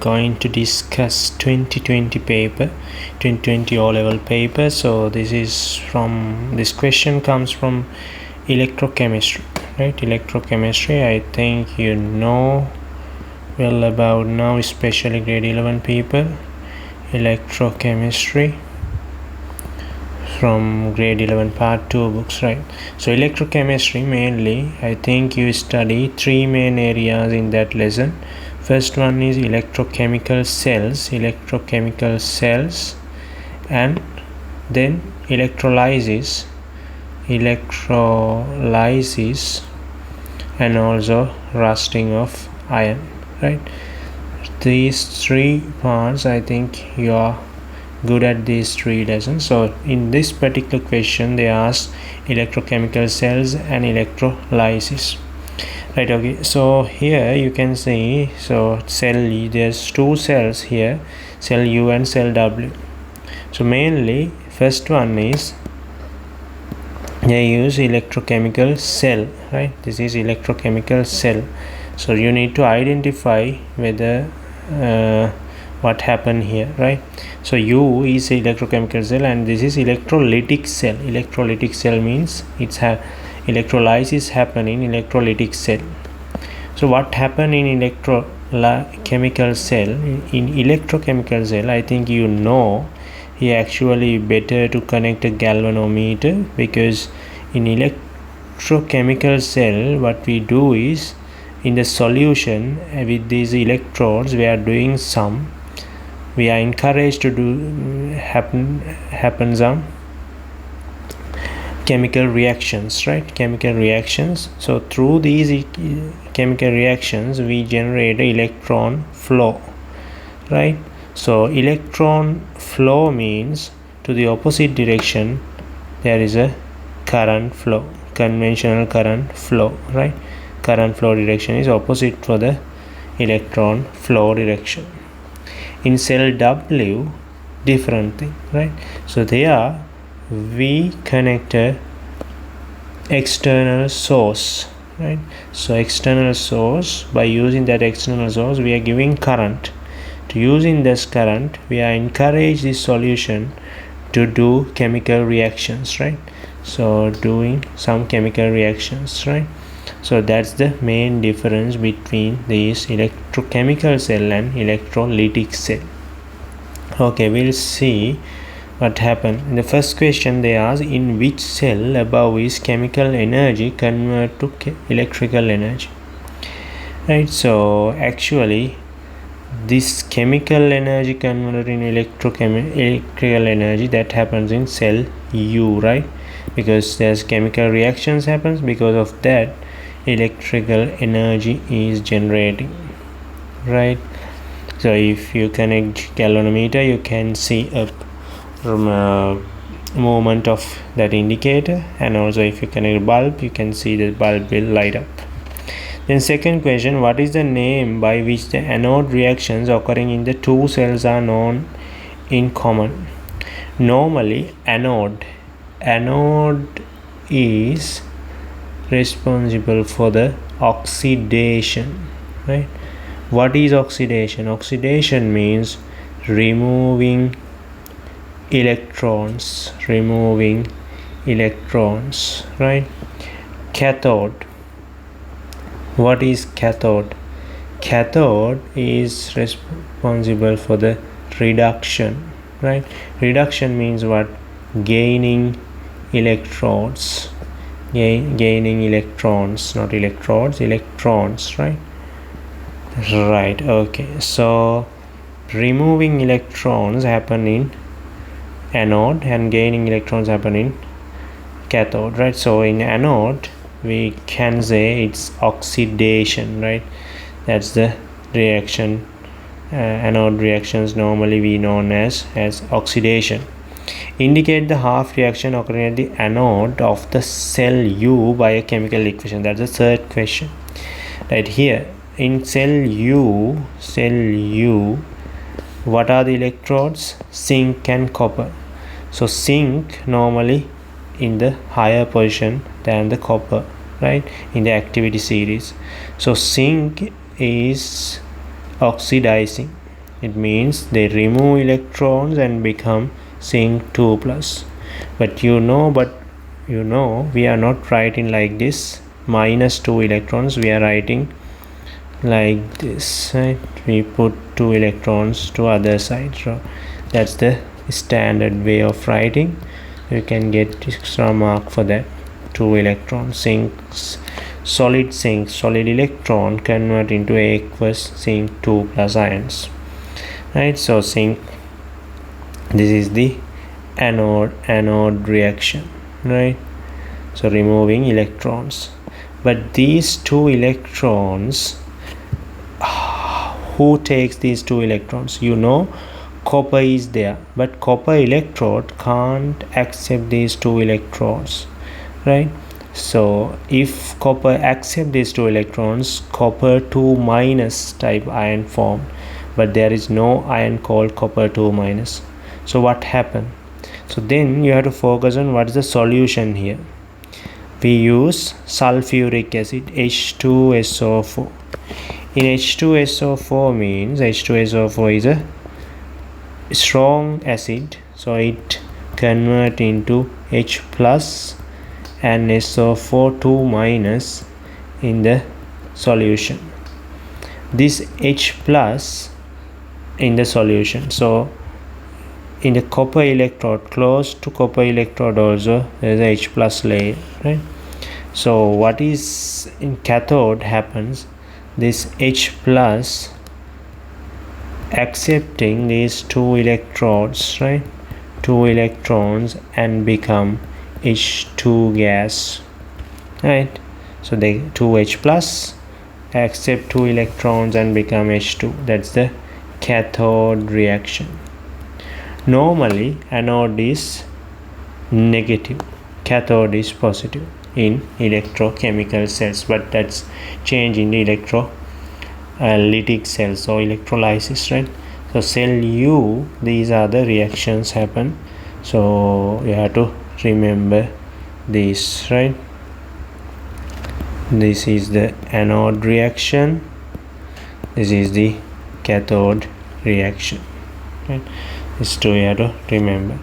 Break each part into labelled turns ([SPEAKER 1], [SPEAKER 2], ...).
[SPEAKER 1] Going to discuss 2020 paper, 2020 O-level paper. So this question comes from electrochemistry, right? Electrochemistry, I think you know well about now, especially grade 11 people. Electrochemistry from grade 11 part 2 books, right? So electrochemistry, mainly I think you study three main areas in that lesson. First one is electrochemical cells, and then electrolysis, and also rusting of iron, right? These three parts, I think you are good at these three lessons. So in this particular question they ask electrochemical cells and electrolysis, right? Okay, so here you can see, so there's two cells here, cell U and cell W. So mainly first one is they use electrochemical cell, right? This is electrochemical cell. So you need to identify whether what happened here, right? So U is electrochemical cell and this is electrolytic cell. Electrolytic cell means it's electrolysis happen in electrolytic cell. So what happened in electrochemical cell? In electrochemical cell, I think you know here actually better to connect a galvanometer, because in electrochemical cell what we do is in the solution with these electrodes we are encouraged to do happen some chemical reactions, right? Chemical reactions. So through these chemical reactions we generate electron flow, right? So electron flow means to the opposite direction there is a current flow, conventional current flow, right? Current flow direction is opposite for the electron flow direction. In cell W, different thing, right? So there we connect a external source, right? So external source, by using that external source we are giving current. To using this current we are encourage this solution to do chemical reactions, right? So doing some chemical reactions, right? So that's the main difference between these electrochemical cell and electrolytic cell. Okay, we'll see what happened. In the first question they ask, in which cell above is chemical energy converted to electrical energy, right? So actually this chemical energy converted in electrical energy, that happens in cell U, right? Because there's chemical reactions happens, because of that electrical energy is generating, right? So if you connect galvanometer you can see a movement of that indicator, and also if you connect bulb you can see the bulb will light up. Then second question, what is the name by which the anode reactions occurring in the two cells are known in common? Normally anode is responsible for the oxidation, right? What is oxidation? Oxidation means removing electrons, right? Cathode, what is cathode? Cathode is responsible for the reduction, right? Reduction means what? Gaining electrons, gaining electrons, not electrodes, electrons, right? Right, okay. So removing electrons happen in anode and gaining electrons happen in cathode, right? So in anode we can say it's oxidation, right? That's the reaction. Anode reactions normally we known as oxidation. Indicate the half reaction occurring at the anode of the cell U by a chemical equation. That's the third question, right? Here in cell U, what are the electrodes? Zinc and copper. So zinc normally in the higher position than the copper, right, in the activity series. So zinc is oxidizing, It means they remove electrons and become zinc 2 plus. But you know we are not writing like this minus 2 electrons, we are writing like this, right? We put 2 electrons to other side, so that's the standard way of writing. You can get extra mark for that. 2 electrons, solid electron convert into aqueous zinc 2 plus ions, right? So zinc, this is the anode reaction, right? So removing electrons. But these 2 electrons, who takes these 2 electrons? Copper is there, but copper electrode can't accept these 2 electrons, right? So if copper accept these 2 electrons, copper 2 minus type ion formed, but there is no ion called copper 2 minus. So what happened? So then you have to focus on what is the solution here. We use sulfuric acid, H2SO4. In H2SO4 means H2SO4 is a strong acid, so it convert into H plus and SO4 2 minus in the solution. This H plus in the solution, so in the copper electrode, close to copper electrode also there is a H plus layer, right? So what is in cathode happens, this H plus accepting these 2 electrodes, right? 2 electrons and become H2 gas, right? So they 2H plus accept 2 electrons and become H2. That's the cathode reaction. Normally anode is negative, cathode is positive in electrochemical cells, but that's change in the electrolytic cells or electrolysis, right? So cell U, these are the reactions happen, so you have to remember this, right? This is the anode reaction, this is the cathode reaction, right? These two you have to remember,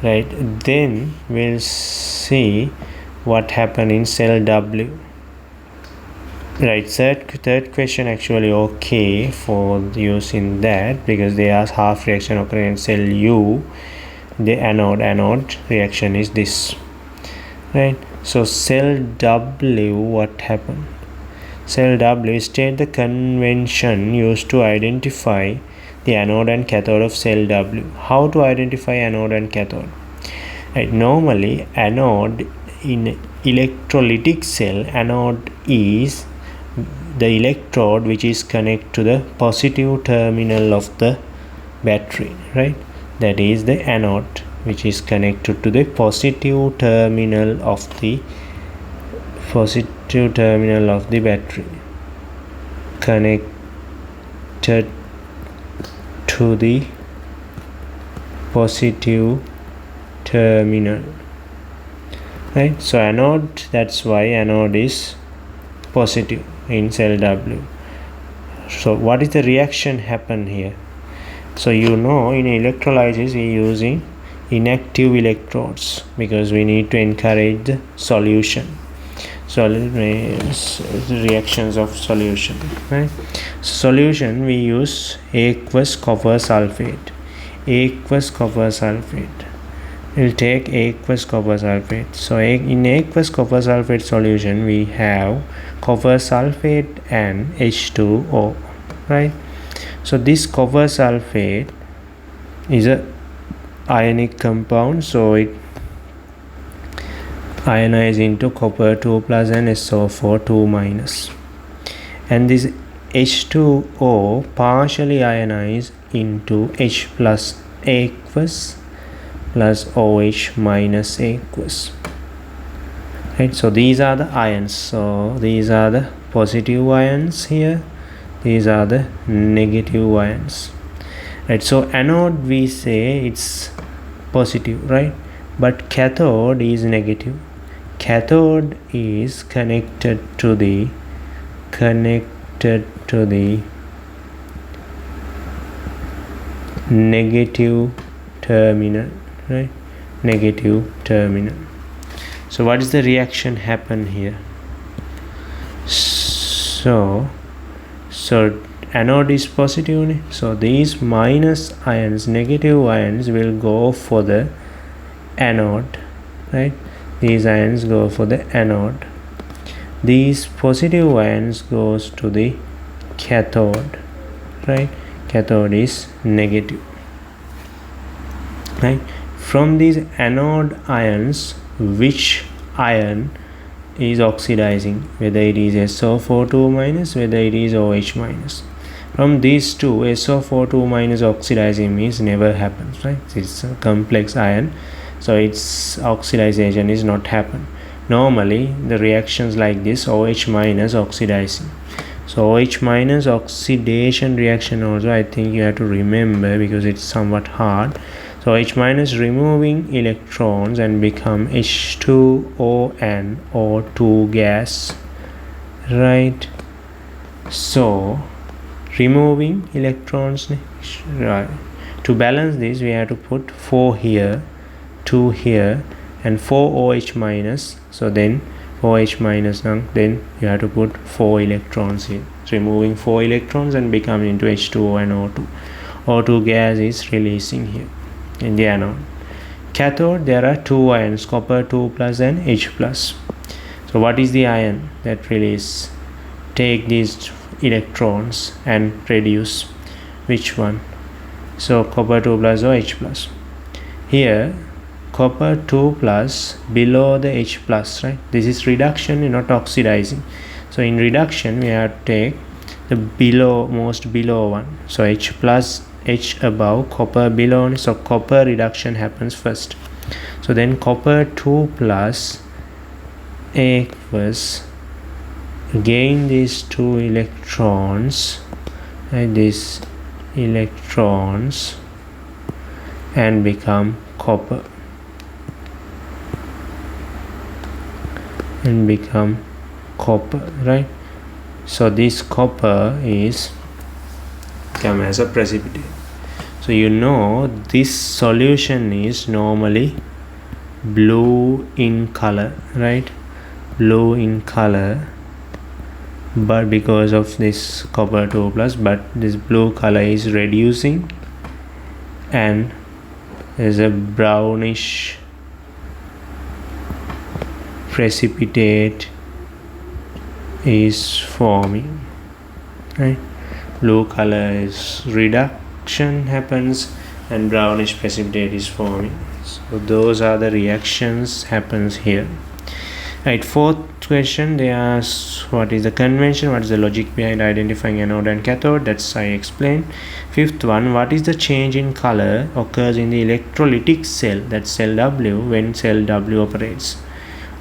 [SPEAKER 1] right? Then we'll see what happened in cell W. Right, third question actually okay for use in that, because they ask half reaction occurring in cell U. The anode reaction is this, right? So cell W, what happened? Cell W, state the convention used to identify the anode and cathode of cell W. How to identify anode and cathode? Right, normally anode in electrolytic cell, anode is the electrode which is connected to the positive terminal of the battery, right? That is the anode which is connected to the positive terminal of the battery, connected to the positive terminal, right? So anode, that's why anode is positive in cell W. So what is the reaction happen here? So in electrolysis we are using inactive electrodes because we need to encourage the solution. So reactions of solution, right? Solution, we use aqueous copper sulfate. We'll take aqueous copper sulfate. So in aqueous copper sulfate solution we have copper sulfate and H2O, right? So this copper sulfate is a ionic compound, so it ionizes into copper 2 plus and SO4 2 minus, and this H2O partially ionized into H plus aqueous plus OH minus aqueous, right? So these are the ions, so these are the positive ions here, these are the negative ions, right? So anode we say it's positive, right? But cathode is negative. Cathode is connected to negative terminal, right? Negative terminal. So what is the reaction happen here? So anode is positive, so these minus ions, negative ions, will go for the anode, right? These ions go for the anode. These positive ions goes to the cathode, right? Cathode is negative, right? From these anode ions, which ion is oxidizing, whether it is SO42 minus, whether it is OH minus. From these two, SO42 minus oxidizing means never happens, right? It's a complex ion, so its oxidization is not happen. Normally the reactions like this, OH minus oxidizing. So OH minus oxidation reaction also I think you have to remember because it's somewhat hard. So H minus removing electrons and become H2O and O2 gas, right? So removing electrons, right? To balance this we have to put 4 here, 2 here, and 4 OH minus. So then 4 H minus, then you have to put 4 electrons here, removing 4 electrons and becoming into H2O and O2. O2 gas is releasing here in the anode. Cathode, there are 2 ions, copper 2 plus and H plus. So what is the ion that release? Take these electrons and reduce. Which one? So copper 2 plus or H plus. Here copper 2 plus below the H plus, right? This is reduction, not oxidizing. So in reduction we have to take the below, most below one. So H plus, H above, copper below, so copper reduction happens first. So then copper 2 plus aqueous, gain these 2 electrons, and these electrons, and become copper, and become copper, right? So this copper is come as a precipitate. So you know this solution is normally blue in color, right? Blue in color, but because of this copper 2 plus, but this blue color is reducing and there's a brownish precipitate is forming, right? Blue color is reduction happens and brownish precipitate is forming. So those are the reactions happens here, right? Fourth question, they ask what is the convention, what is the logic behind identifying anode and cathode. That's I explained. Fifth one, what is the change in color occurs in the electrolytic cell, that's cell W, when cell W operates.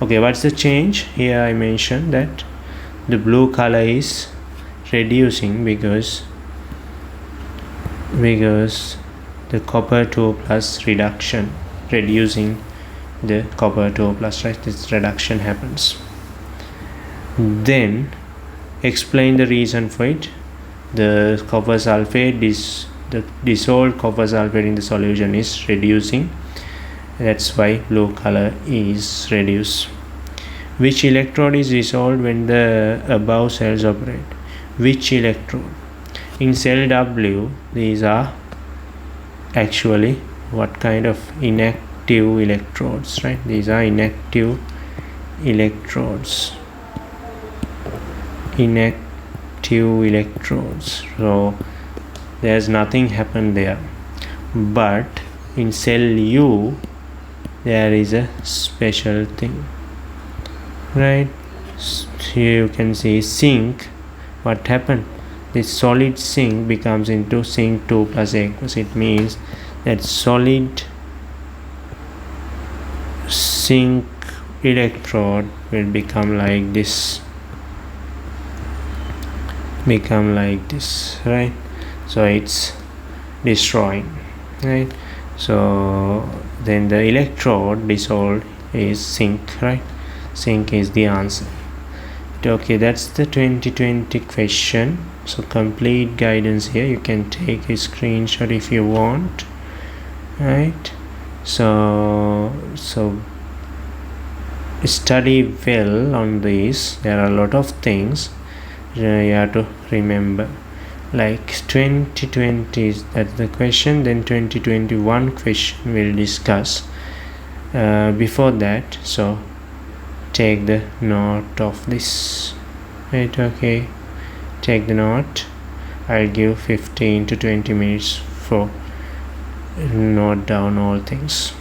[SPEAKER 1] Okay, what's the change? Here I mentioned that the blue color is reducing because the copper 2 plus reduction, reducing the copper 2 plus, right? This reduction happens. Then explain the reason for it. The copper sulfate, the dissolved copper sulfate in the solution is reducing, that's why blue color is reduced. Which electrode is dissolved when the above cells operate? Which electrode? In cell W, these are actually what kind of inactive electrodes, right? These are inactive electrodes. Inactive electrodes. So there's nothing happened there. But in cell U, there is a special thing, right? Here you can see zinc. What happened? This solid zinc becomes into zinc 2 plus aqueous. It means that solid zinc electrode will become like this, right? So it's destroying, right? So then the electrode dissolved is zinc, right? Zinc is the answer. Okay, that's the 2020 question. So complete guidance here. You can take a screenshot if you want, right? So study well on this. There are a lot of things you have to remember. Like 2020 is that's the question, then 2021 question we'll discuss before that. So take the note of this, right? Okay, take the note. I'll give 15 to 20 minutes for note down all things.